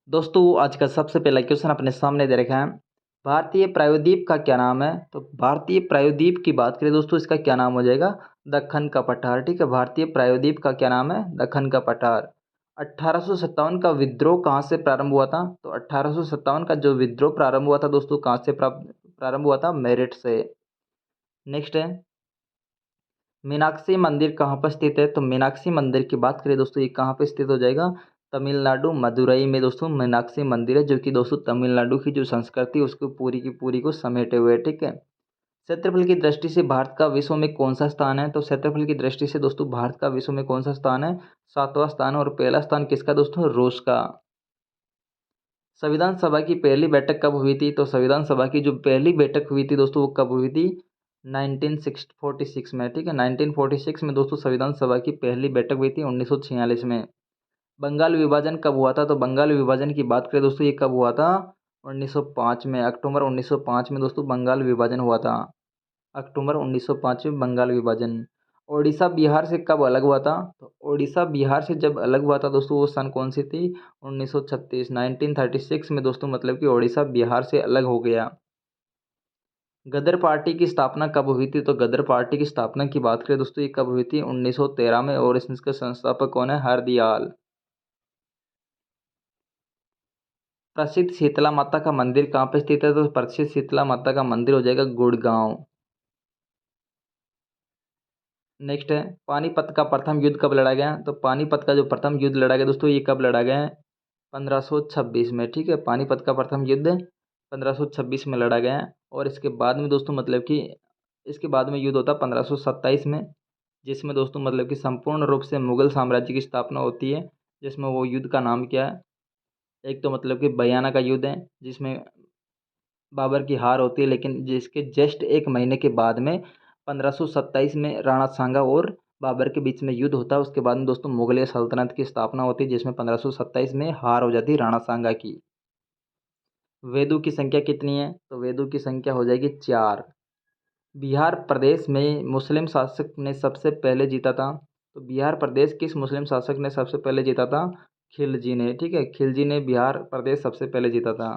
दोस्तों आज का सबसे पहला क्वेश्चन अपने सामने दे रखा है। भारतीय प्रायद्वीप का क्या नाम है? तो भारतीय प्रायद्वीप की बात करें दोस्तों, इसका क्या नाम हो जाएगा? दक्कन का पठार। ठीक है, भारतीय प्रायद्वीप का क्या नाम है? दक्कन का पठार। 1857 का विद्रोह कहाँ से प्रारंभ हुआ था? तो 1857 का जो विद्रोह प्रारंभ हुआ था दोस्तों, कहाँ से प्रारंभ हुआ था? मेरठ से। नेक्स्ट है, मीनाक्षी मंदिर कहाँ पर स्थित है? तो मीनाक्षी मंदिर की बात करें दोस्तों, ये कहाँ पे स्थित हो जाएगा? तमिलनाडु मदुरई में दोस्तों मीनाक्षी मंदिर है, जो कि दोस्तों तमिलनाडु की जो संस्कृति है उसको पूरी की पूरी को समेटे हुए है। ठीक है। क्षेत्रफल की दृष्टि से भारत का विश्व में कौन सा स्थान है? तो क्षेत्रफल की दृष्टि से दोस्तों भारत का विश्व में कौन सा स्थान है? 7वां स्थान है। और पहला स्थान किसका दोस्तों? रूस का। संविधान सभा की पहली बैठक कब हुई थी? तो संविधान सभा की जो पहली बैठक हुई थी दोस्तों, वो कब हुई थी? 1946 में। ठीक है, 1946 में दोस्तों संविधान सभा की पहली बैठक हुई थी 1946 में। बंगाल विभाजन कब हुआ था? तो बंगाल विभाजन की बात करें दोस्तों, ये कब हुआ था? 1905 में। अक्टूबर 1905 में दोस्तों बंगाल विभाजन हुआ था। अक्टूबर 1905 में बंगाल विभाजन। ओडिशा बिहार से कब अलग हुआ था? तो ओडिशा बिहार से जब अलग हुआ था दोस्तों, वो सन कौन सी थी? 1936, 1936 में दोस्तों, मतलब कि ओडिशा बिहार से अलग हो गया। गदर पार्टी की स्थापना कब हुई थी? तो गदर पार्टी की स्थापना की बात करें दोस्तों, ये कब हुई थी? 1913 में। और इसके संस्थापक कौन है? हरदयाल। प्रसिद्ध शीतला माता का मंदिर कहाँ पे स्थित है? तो प्रसिद्ध शीतला माता का मंदिर हो जाएगा गुड़गांव। नेक्स्ट है, पानीपत का प्रथम युद्ध कब लड़ा गया? तो पानीपत का जो प्रथम युद्ध लड़ा गया दोस्तों, ये कब लड़ा गया है? 1526 में। ठीक है, पानीपत का प्रथम युद्ध 1526 में लड़ा गया है। और इसके बाद में दोस्तों मतलब कि इसके बाद में युद्ध होता है 1527 में, जिसमें दोस्तों मतलब कि संपूर्ण रूप से मुगल साम्राज्य की स्थापना होती है। जिसमें वो युद्ध का नाम क्या है? एक तो मतलब कि बयाना का युद्ध है, जिसमें बाबर की हार होती है, लेकिन जिसके जस्ट एक महीने के बाद में 1527 में राणा सांगा और बाबर के बीच में युद्ध होता है। उसके बाद में दोस्तों मुगलिया सल्तनत की स्थापना होती है, जिसमें 1527 में हार हो जाती है राणा सांगा की। वेदों की संख्या कितनी है? तो वेदों की संख्या हो जाएगी 4। बिहार प्रदेश में मुस्लिम शासक ने सबसे पहले जीता था? तो बिहार प्रदेश किस मुस्लिम शासक ने सबसे पहले जीता था? खिलजी ने। ठीक है, खिलजी ने बिहार प्रदेश सबसे पहले जीता था।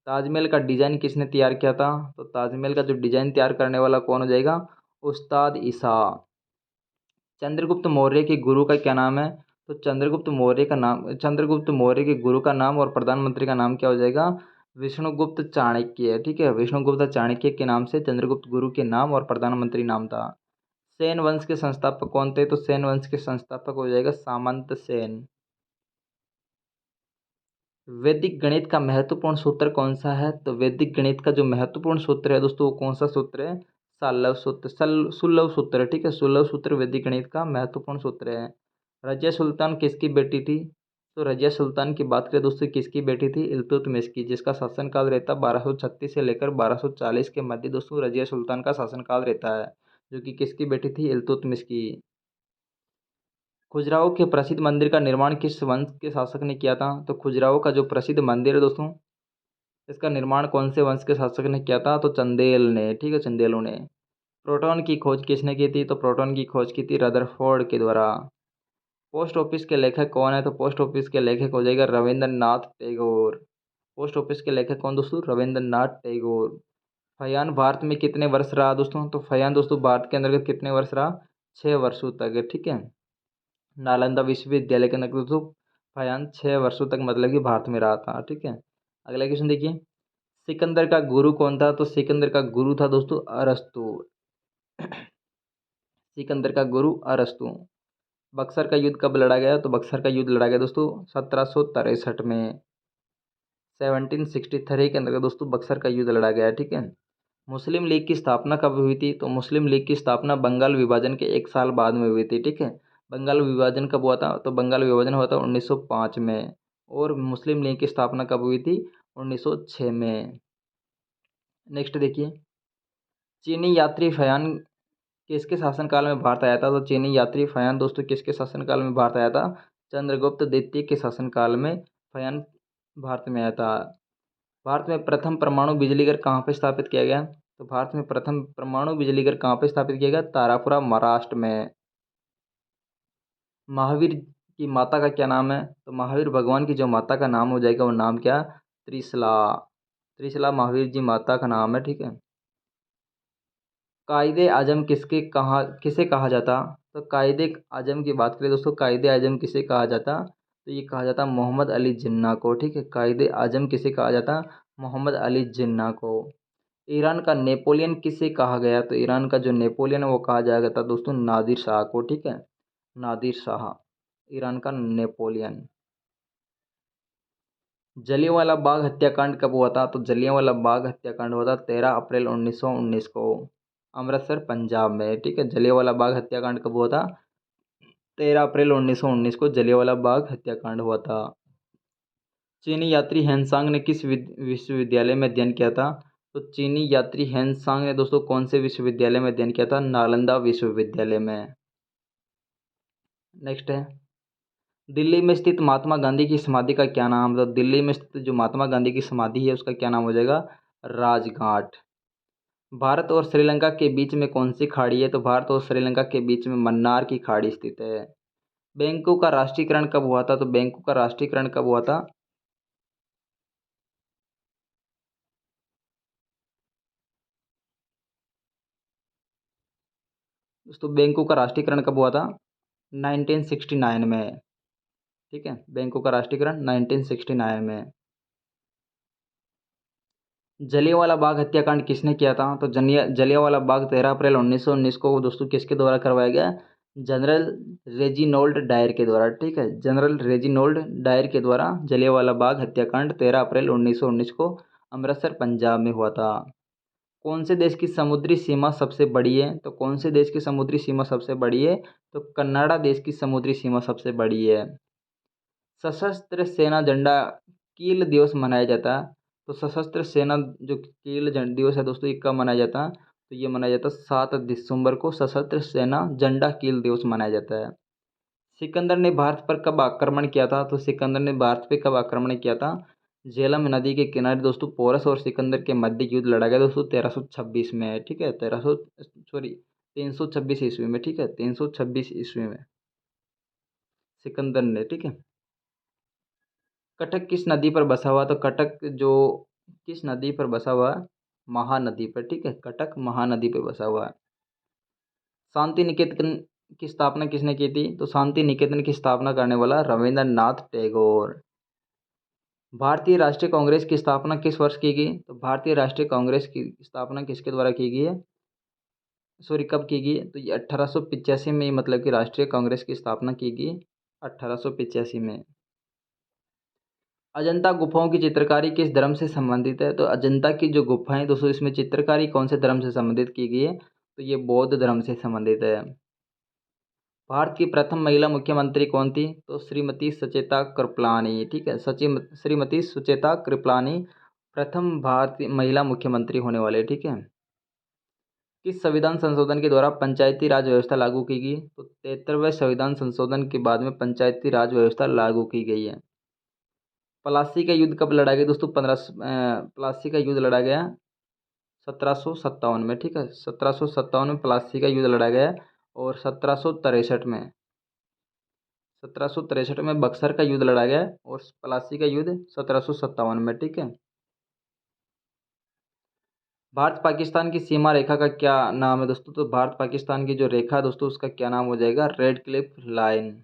ताजमहल का डिजाइन किसने तैयार किया था? तो ताजमहल का जो डिजाइन तैयार करने वाला कौन हो जाएगा? उस्ताद ईसा। चंद्रगुप्त मौर्य के गुरु का क्या नाम है? तो चंद्रगुप्त मौर्य के गुरु का नाम और प्रधानमंत्री का नाम क्या हो जाएगा? विष्णुगुप्त चाणक्य। ठीक है, विष्णुगुप्त चाणक्य के नाम से चंद्रगुप्त गुरु के नाम और प्रधानमंत्री नाम था। सेन वंश के संस्थापक कौन थे? तो सेन वंश के संस्थापक हो जाएगा सामंत सेन। वैदिक गणित का महत्वपूर्ण सूत्र कौन सा है? तो वैदिक गणित का जो महत्वपूर्ण सूत्र है दोस्तों, वो कौन सा सूत्र है? साल्लव सूत्र, सुलभ सूत्र। ठीक है, सुलभ सूत्र वैदिक गणित का महत्वपूर्ण सूत्र है। रजिया सुल्तान किसकी बेटी थी? तो रजिया सुल्तान की बात करें दोस्तों, किसकी बेटी थी? इल्तुतमिश की, जिसका शासनकाल रहता 1236 से लेकर 1240 के मध्य दोस्तों रजिया सुल्तान का शासनकाल रहता है, जो कि किसकी बेटी थी? इल्तुतमिश की। खजुराहो के प्रसिद्ध मंदिर का निर्माण किस वंश के शासक ने किया था? तो खजुराहो का जो प्रसिद्ध मंदिर है दोस्तों, इसका निर्माण कौन से वंश के शासक ने किया था? तो चंदेल ने। ठीक है, चंदेलों ने। प्रोटॉन की खोज किसने की थी? तो प्रोटॉन की खोज की थी रदरफोर्ड के द्वारा। पोस्ट ऑफिस के लेखक कौन है? तो पोस्ट ऑफिस के लेखक हो जाएगा रविंद्रनाथ टैगोर। पोस्ट ऑफिस के लेखक कौन दोस्तों? रविंद्रनाथ टैगोर। फयान भारत में कितने वर्ष रहा दोस्तों? तो फयान दोस्तों भारत के अंतर्गत कितने वर्ष रहा? 6 वर्षों तक। ठीक है, नालंदा विश्वविद्यालय के अंतर्गत दोस्तों फयान 6 वर्षों तक मतलब कि भारत में रहा था। ठीक है, अगला क्वेश्चन देखिए, सिकंदर का गुरु कौन था? तो सिकंदर का गुरु था दोस्तों अरस्तु। सिकंदर का गुरु अरस्तु। बक्सर का युद्ध कब लड़ा गया? तो बक्सर का युद्ध लड़ा गया दोस्तों 1763 में। 1763 के अंतर्गत दोस्तों बक्सर का युद्ध लड़ा गया। ठीक है, मुस्लिम लीग की स्थापना कब हुई थी? तो मुस्लिम लीग की स्थापना बंगाल विभाजन के 1 साल बाद में हुई थी। ठीक है, बंगाल विभाजन कब हुआ था? तो बंगाल विभाजन हुआ था 1905 में। और मुस्लिम लीग की स्थापना कब हुई थी? 1906 में। नेक्स्ट देखिए, चीनी यात्री फयान किसके शासनकाल में भारत आया था? तो चीनी यात्री फयान दोस्तों किसके शासनकाल में भारत आया था? चंद्रगुप्त द्वितीय के शासनकाल में फयान भारत में आया था। भारत में प्रथम परमाणु बिजली घर कहाँ पर स्थापित किया गया? तो भारत में प्रथम परमाणु बिजली घर कहाँ पर स्थापित किया गया? तारापुरा महाराष्ट्र में। महावीर की माता का क्या नाम है? तो महावीर भगवान की जो माता का नाम हो जाएगा वो नाम क्या? त्रिशला। त्रिशला महावीर जी माता का नाम है, ठीक है। कायदे आजम किसे कहा जाता? तो कायदे आजम की बात करें दोस्तों, कायदे आजम किसे कहा जाता? तो ये कहा जाता मोहम्मद अली जिन्ना को, ठीक है। कायदे आजम किसे कहा जाता? मोहम्मद अली जिन्ना को। ईरान का नेपोलियन किसे कहा गया? तो ईरान का जो नेपोलियन है वो कहा जाएगा था दोस्तों नादिर शाह को, ठीक है। नादिर शाह ईरान का नेपोलियन। जलियांवाला बाग हत्याकांड कब हुआ था? तो जलियांवाला बाग हत्याकांड हुआ था 13 अप्रैल 1919 को, अमृतसर पंजाब में, ठीक है। जलियांवाला बाग हत्याकांड कब हुआ था? 13 अप्रैल 1919 को जलियांवाला बाग हत्याकांड हुआ था। चीनी यात्री हेनसांग ने किस विश्वविद्यालय में अध्ययन किया था? तो चीनी यात्री हेनसांग ने दोस्तों कौन से विश्वविद्यालय में अध्ययन किया था? नालंदा विश्वविद्यालय में। नेक्स्ट है, दिल्ली में स्थित महात्मा गांधी की समाधि का क्या नाम? तो दिल्ली में स्थित जो महात्मा गांधी की समाधि है उसका क्या नाम हो जाएगा? राजघाट। भारत और श्रीलंका के बीच में कौन सी खाड़ी है? तो भारत और श्रीलंका के बीच में मन्नार की खाड़ी स्थित है। बैंकों का राष्ट्रीयकरण कब हुआ था? तो बैंकों का राष्ट्रीयकरण कब हुआ था? दोस्तों बैंकों का राष्ट्रीयकरण कब हुआ था? 1969 में, ठीक है। बैंकों का राष्ट्रीयकरण 1969 में। जलियांवाला बाग हत्याकांड किसने किया था? तो जलियांवाला बाग 13 अप्रैल 1919 को दोस्तों किसके द्वारा करवाया गया? जनरल रेजिनोल्ड डायर के द्वारा, ठीक है। जनरल रेजिनोल्ड डायर के द्वारा जलियांवाला बाग हत्याकांड 13 अप्रैल 1919 को अमृतसर पंजाब में हुआ था। कौन से देश की समुद्री सीमा सबसे बड़ी है? तो कौन से देश की समुद्री सीमा सबसे बड़ी है? तो कनाडा देश की समुद्री सीमा सबसे बड़ी है। सशस्त्र सेना झंडा कील दिवस मनाया जाता है। तो सशस्त्र सेना जो कील दिवस है दोस्तों ये कब मनाया जाता है? तो ये मनाया जाता है 7 दिसंबर को सशस्त्र सेना झंडा कील दिवस मनाया जाता है। सिकंदर ने भारत पर कब आक्रमण किया था? तो सिकंदर ने भारत पे कब आक्रमण किया था? झेलम नदी के किनारे दोस्तों पोरस और सिकंदर के मध्य युद्ध लड़ा गया दोस्तों 1326 में, ठीक है। 326 ईस्वी में, ठीक है। 326 ईस्वी में सिकंदर ने, ठीक है। कटक किस नदी पर बसा हुआ? तो कटक जो किस नदी पर बसा हुआ है? महानदी पर, ठीक है। कटक महानदी पर बसा हुआ है। शांति निकेतन की स्थापना किसने की थी? तो शांति निकेतन की स्थापना करने वाला रविंद्रनाथ टैगोर। भारतीय राष्ट्रीय कांग्रेस की स्थापना किस वर्ष की गई? तो भारतीय राष्ट्रीय कांग्रेस की स्थापना किसके द्वारा की गई है? सॉरी कब की गई? तो ये 1885 में, मतलब कि राष्ट्रीय कांग्रेस की स्थापना की गई 1885 में। अजंता गुफाओं की चित्रकारी किस धर्म से संबंधित है? तो अजंता की जो गुफाएं दोस्तों इसमें चित्रकारी कौन से धर्म से संबंधित की गई है? तो ये बौद्ध धर्म से संबंधित है। भारत की प्रथम महिला मुख्यमंत्री कौन थी? तो श्रीमती सचेता कृपलानी, ठीक है। सचिव श्रीमती सुचेता कृपलानी प्रथम भारतीय महिला मुख्यमंत्री होने वाले, ठीक है। किस संविधान संशोधन के द्वारा पंचायती राज व्यवस्था लागू की गई? तो 73वें संविधान संशोधन के बाद में पंचायती राज व्यवस्था लागू की गई है। प्लासी का युद्ध कब लड़ा गया दोस्तों? प्लासी का युद्ध लड़ा गया 1757 में, ठीक है। 1757 में प्लासी का युद्ध लड़ा गया और 1763 में बक्सर का युद्ध लड़ा गया और प्लासी का युद्ध 1757 में, ठीक है। भारत पाकिस्तान की सीमा रेखा का क्या नाम है दोस्तों? तो भारत पाकिस्तान की जो रेखा है दोस्तों उसका क्या नाम हो जाएगा? Red Cliff line.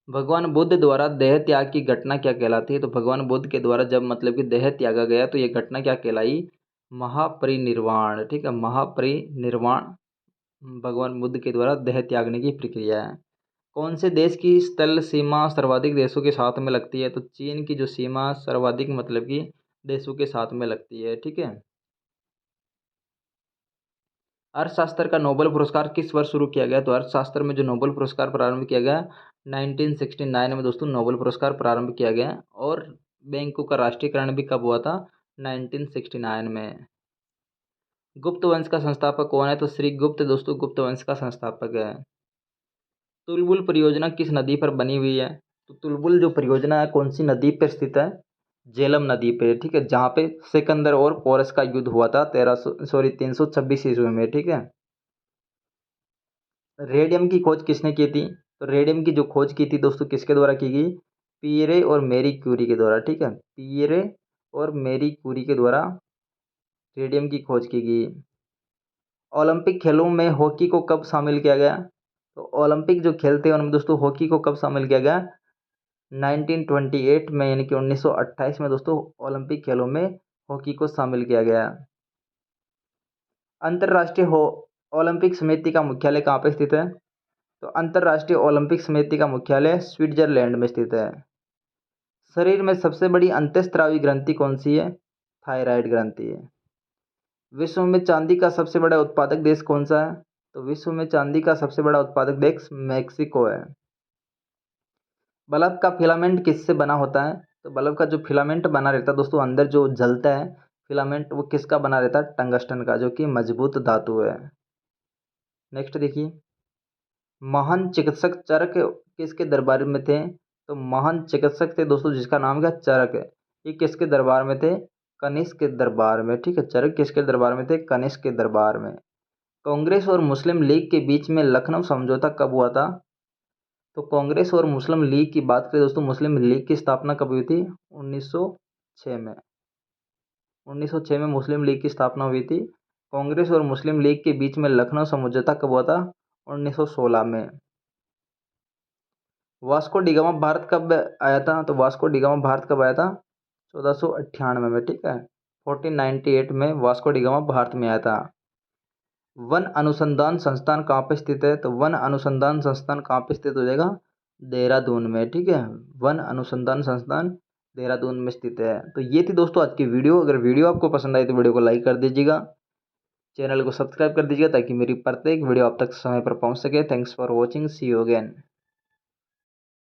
भगवान बुद्ध द्वारा देह त्याग की घटना क्या कहलाती है? तो भगवान बुद्ध के द्वारा जब मतलब कि देह त्यागा गया तो ये घटना क्या कहलाई? महापरिनिर्वाण, ठीक है। महापरिनिर्वाण भगवान बुद्ध के द्वारा देह त्यागने की प्रक्रिया है। कौन से देश की स्थल सीमा सर्वाधिक देशों के साथ में लगती है? तो चीन की जो सीमा सर्वाधिक मतलब कि देशों के साथ में लगती है, ठीक है। अर्थशास्त्र का नोबेल पुरस्कार किस वर्ष शुरू किया गया? तो अर्थशास्त्र में जो नोबेल पुरस्कार प्रारंभ किया गया 1969 में दोस्तों नोबेल पुरस्कार प्रारंभ किया गया। और बैंकों का राष्ट्रीयकरण भी कब हुआ था? 1969 में। गुप्त वंश का संस्थापक कौन है? तो श्री गुप्त दोस्तों गुप्त वंश का संस्थापक है। तुलबुल परियोजना किस नदी पर बनी हुई है? तो तुलबुल जो परियोजना है कौन सी नदी पर स्थित है? झेलम नदी पे, ठीक है। जहाँ पे सिकंदर और पोरस का युद्ध हुआ था 326 ईस्वी में, ठीक है। रेडियम की खोज किसने की थी? तो रेडियम की जो खोज की थी दोस्तों किसके द्वारा की गई? पियरे और मैरी क्यूरी के द्वारा, ठीक है, पियरे और मैरी क्यूरी के द्वारा रेडियम की खोज की गई। ओलंपिक खेलों में हॉकी को कब शामिल किया गया? तो ओलंपिक जो खेल थे उनमें दोस्तों हॉकी को कब शामिल किया गया? 1928 में, यानी कि 1928 में दोस्तों ओलंपिक खेलों में हॉकी को शामिल किया गया। अंतर्राष्ट्रीय ओलंपिक समिति का मुख्यालय कहाँ पे स्थित है? तो अंतर्राष्ट्रीय ओलंपिक समिति का मुख्यालय स्विट्जरलैंड में स्थित है। शरीर में सबसे बड़ी अंतःस्रावी ग्रंथि कौन सी है? थायराइड ग्रंथि है। विश्व में चांदी का सबसे बड़ा उत्पादक देश कौन सा है? तो विश्व में चांदी का सबसे बड़ा उत्पादक देश मेक्सिको है। बल्ब का फिलामेंट किससे बना होता है? तो बल्ब का जो फिलामेंट बना रहता है दोस्तों, अंदर जो जलता है फिलामेंट, वो किसका बना रहता है? टंगस्टन का, जो कि मजबूत धातु है। नेक्स्ट देखिए, महान चिकित्सक चरक किसके दरबार में थे? तो महान चिकित्सक थे दोस्तों जिसका नाम क्या? चरक है। ये किसके दरबार में थे? कनिष्क के दरबार में, ठीक है। चरक किसके दरबार में थे? कनिष्क के दरबार में। कांग्रेस और मुस्लिम लीग के बीच में लखनऊ समझौता कब हुआ था? तो कांग्रेस और मुस्लिम लीग की बात करें दोस्तों, मुस्लिम लीग की स्थापना कब हुई थी? 1906 में। 1906 में मुस्लिम लीग की स्थापना हुई थी। कांग्रेस और मुस्लिम लीग के बीच में लखनऊ समझौता कब हुआ था? 1916 में। वास्को डिगामा भारत कब आया था? तो वास्को डिगामा भारत कब आया था? 1498 में, ठीक है। 1498 में वास्को डिगामा भारत में आया था। वन अनुसंधान संस्थान कहाँ पे स्थित है? तो वन अनुसंधान संस्थान कहाँ पे स्थित हो जाएगा? देहरादून में, ठीक है। वन अनुसंधान संस्थान देहरादून में स्थित है। तो ये थी दोस्तों आज की वीडियो। अगर वीडियो आपको पसंद आई तो वीडियो को लाइक कर दीजिएगा, चैनल को सब्सक्राइब कर दीजिएगा ताकि मेरी प्रत्येक वीडियो आप तक समय पर पहुंच सके। Thanks for watching, see you again.